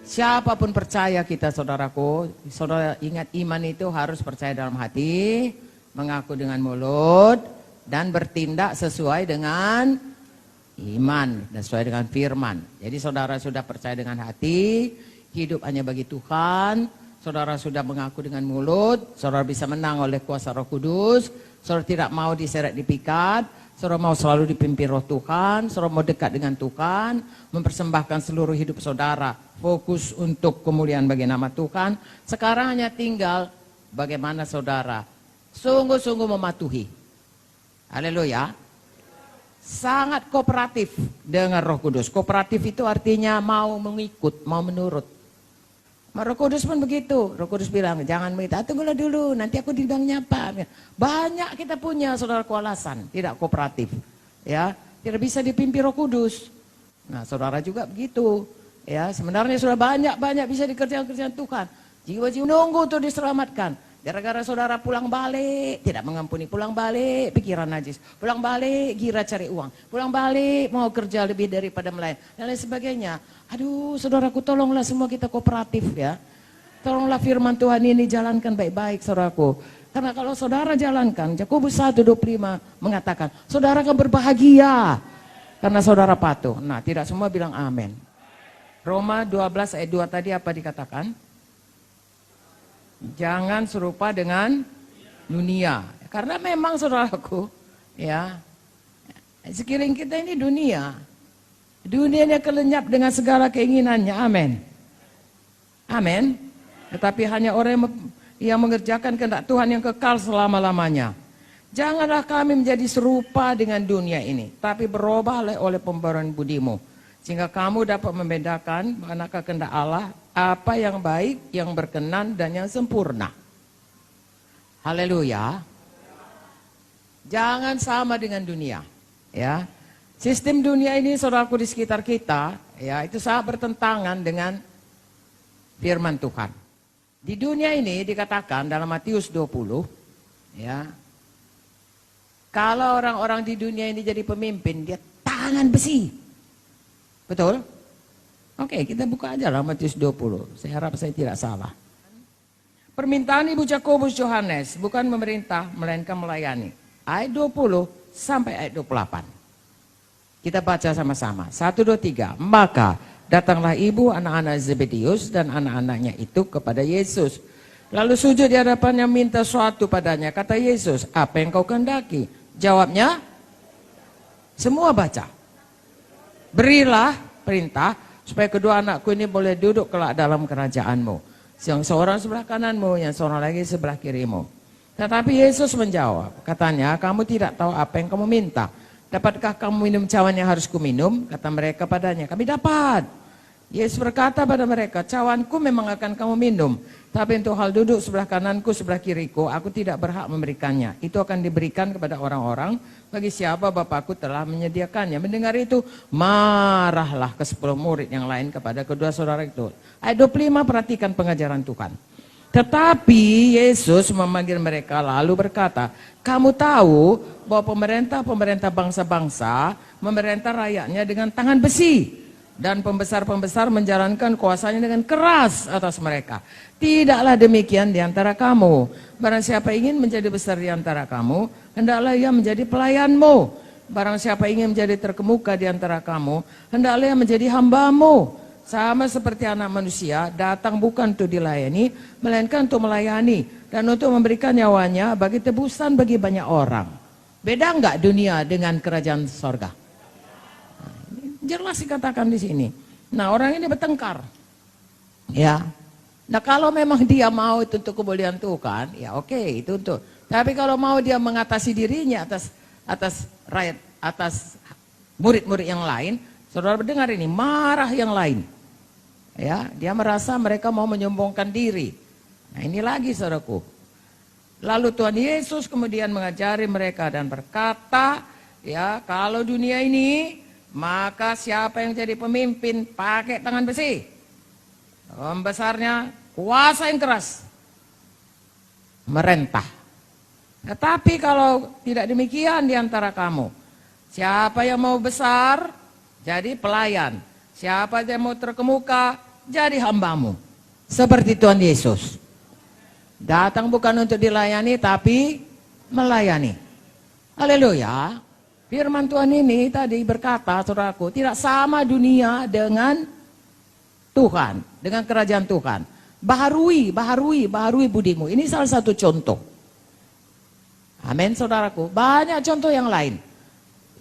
Siapapun percaya kita, saudaraku, saudara ingat iman itu harus percaya dalam hati, mengaku dengan mulut, dan bertindak sesuai dengan iman, dan sesuai dengan firman. Jadi saudara sudah percaya dengan hati, hidup hanya bagi Tuhan, saudara sudah mengaku dengan mulut, saudara bisa menang oleh kuasa Roh Kudus, saudara tidak mau diseret dipikat, saudara mau selalu dipimpin Roh Tuhan, saudara mau dekat dengan Tuhan, mempersembahkan seluruh hidup saudara, fokus untuk kemuliaan bagi nama Tuhan. Sekarang hanya tinggal bagaimana saudara sungguh-sungguh mematuhi. Haleluya. Sangat kooperatif dengan Roh Kudus. Kooperatif itu artinya mau mengikut, mau menurut. Roh Kudus pun begitu. Roh Kudus bilang, jangan begitu, tunggulah dulu, nanti aku dibilangnya apa. Banyak kita punya saudara alasan tidak kooperatif. Ya, tidak bisa dipimpin Roh Kudus. Nah, saudara juga begitu. Ya, sebenarnya sudah banyak bisa dikerjakan Tuhan. Jiwa-jiwa nunggu untuk diselamatkan. Gara-gara saudara pulang balik, tidak mengampuni, pulang balik pikiran najis, pulang balik gira cari uang, pulang balik mau kerja lebih daripada melayani, dan lain sebagainya. Aduh, saudaraku, tolonglah semua kita kooperatif ya. Tolonglah firman Tuhan ini jalankan baik-baik, saudaraku. Karena kalau saudara jalankan, Yakobus 1:25 mengatakan, saudara akan berbahagia karena saudara patuh. Nah, tidak semua bilang amin. Roma 12 ayat 2 tadi apa dikatakan? Jangan serupa dengan dunia. Karena memang saudaraku, ya, sekeliling kita ini dunia. Dunianya kelenyap dengan segala keinginannya. Amin. Amin. Tetapi hanya orang yang mengerjakan kehendak Tuhan yang kekal selama-lamanya. Janganlah kami menjadi serupa dengan dunia ini, tapi berubahlah oleh pembaruan budimu, sehingga kamu dapat membedakan manakah kehendak Allah, apa yang baik, yang berkenan, dan yang sempurna. Haleluya. Jangan sama dengan dunia. Ya, sistem dunia ini, saudaraku, di sekitar kita, ya, itu sangat bertentangan dengan firman Tuhan. Di dunia ini dikatakan dalam Matius 20, ya, kalau orang-orang di dunia ini jadi pemimpin, dia tangan besi. Betul? Oke, kita buka aja lah Matius 20. Saya harap saya tidak salah. Permintaan Ibu Yakobus Yohanes bukan memerintah, melainkan melayani. Ayat 20 sampai ayat 28. Kita baca sama-sama. 1, 2, 3. Maka datanglah ibu anak-anak Zebedius dan anak-anaknya itu kepada Yesus. Lalu sujud di hadapannya minta sesuatu padanya. Kata Yesus, apa yang kau kehendaki? Jawabnya, semua baca. Berilah perintah supaya kedua anakku ini boleh duduk kelak dalam kerajaanmu. Yang seorang sebelah kananmu, yang seorang lagi sebelah kirimu. Tetapi Yesus menjawab, katanya, kamu tidak tahu apa yang kamu minta. Dapatkah kamu minum cawan yang harus kuminum? Kata mereka padanya, kami dapat. Yesus berkata pada mereka, cawanku memang akan kamu minum. Tapi untuk hal duduk sebelah kananku, sebelah kiriku, aku tidak berhak memberikannya. Itu akan diberikan kepada orang-orang bagi siapa Bapakku telah menyediakannya. Mendengar itu, marahlah ke-10 murid yang lain kepada kedua saudara itu. Ayat 25, perhatikan pengajaran Tuhan. Tetapi Yesus memanggil mereka lalu berkata, kamu tahu bahwa pemerintah bangsa-bangsa memerintah rakyatnya dengan tangan besi. Dan pembesar-pembesar menjalankan kuasanya dengan keras atas mereka. Tidaklah demikian di antara kamu. Barang siapa ingin menjadi besar di antara kamu, hendaklah ia menjadi pelayanmu. Barang siapa ingin menjadi terkemuka di antara kamu, hendaklah ia menjadi hambamu. Sama seperti anak manusia, datang bukan untuk dilayani, melainkan untuk melayani. Dan untuk memberikan nyawanya bagi tebusan bagi banyak orang. Beda enggak dunia dengan kerajaan sorga? Jelas dikatakan di sini. Nah, orang ini bertengkar. Ya. Nah, kalau memang dia mau itu untuk kemuliaan Tuhan, ya oke, itu untuk. Tapi kalau mau dia mengatasi dirinya atas rakyat, atas murid-murid yang lain, saudara mendengar ini, marah yang lain. Ya, dia merasa mereka mau menyombongkan diri. Nah, ini lagi saudaraku. Lalu Tuhan Yesus kemudian mengajari mereka dan berkata, ya, kalau dunia ini, maka siapa yang jadi pemimpin pakai tangan besi. Pembesarnya kuasa yang keras. Merentah. Tetapi kalau tidak demikian di antara kamu, siapa yang mau besar jadi pelayan. Siapa yang mau terkemuka jadi hambamu. Seperti Tuhan Yesus. Datang bukan untuk dilayani, tapi melayani. Haleluya. Firman Tuhan ini tadi berkata, saudaraku, tidak sama dunia dengan Tuhan, dengan kerajaan Tuhan. Baharui budimu. Ini salah satu contoh. Amin, saudaraku. Banyak contoh yang lain.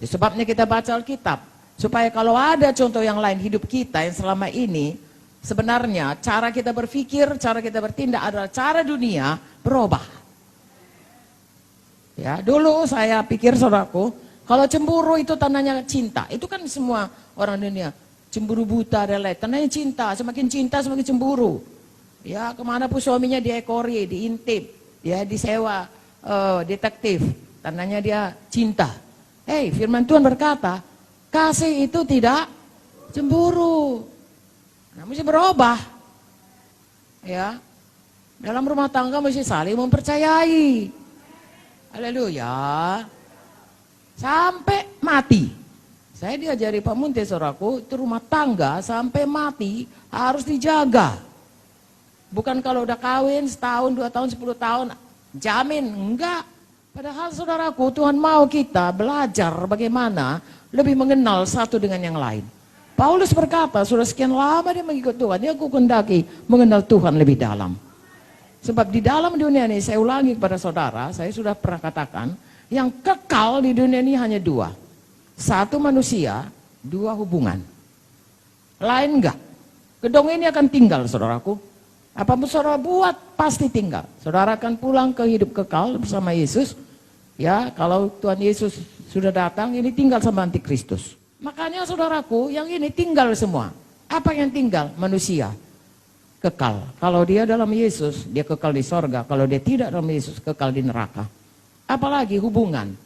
Sebabnya kita baca Alkitab. Supaya kalau ada contoh yang lain hidup kita yang selama ini, sebenarnya cara kita berpikir, cara kita bertindak adalah cara dunia berubah. Ya, dulu saya pikir, saudaraku, kalau cemburu itu tandanya cinta. Itu kan semua orang dunia. Cemburu buta dan lain. Tandanya cinta. Semakin cinta semakin cemburu. Ya, kemana pun suaminya diekori, diintip. Ya, disewa detektif. Tandanya dia cinta. Hei, firman Tuhan berkata, kasih itu tidak cemburu. Nah, mesti berubah. Ya. Dalam rumah tangga mesti saling mempercayai. Haleluya. Sampai mati. Saya diajari Pak Munte, saudaraku, itu rumah tangga sampai mati harus dijaga. Bukan kalau udah kawin setahun, 2 tahun, 10 tahun, jamin, enggak. Padahal saudaraku, Tuhan mau kita belajar bagaimana lebih mengenal satu dengan yang lain. Paulus berkata, sudah sekian lama dia mengikut Tuhan, dia kehendaki mengenal Tuhan lebih dalam. Sebab di dalam dunia ini, saya ulangi kepada saudara, saya sudah pernah katakan, yang kekal di dunia ini hanya 2. 1 manusia, 2 hubungan. Lain enggak. Gedung ini akan tinggal, saudaraku. Apapun saudara buat, pasti tinggal. Saudara akan pulang ke hidup kekal bersama Yesus. Ya, kalau Tuhan Yesus sudah datang, ini tinggal sama Antikristus. Makanya saudaraku, yang ini tinggal semua. Apa yang tinggal? Manusia. Kekal. Kalau dia dalam Yesus, dia kekal di sorga. Kalau dia tidak dalam Yesus, kekal di neraka. Apalagi hubungan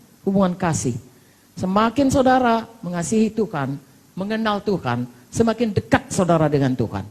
kasih. Semakin saudara mengasihi Tuhan, mengenal Tuhan, semakin dekat saudara dengan Tuhan.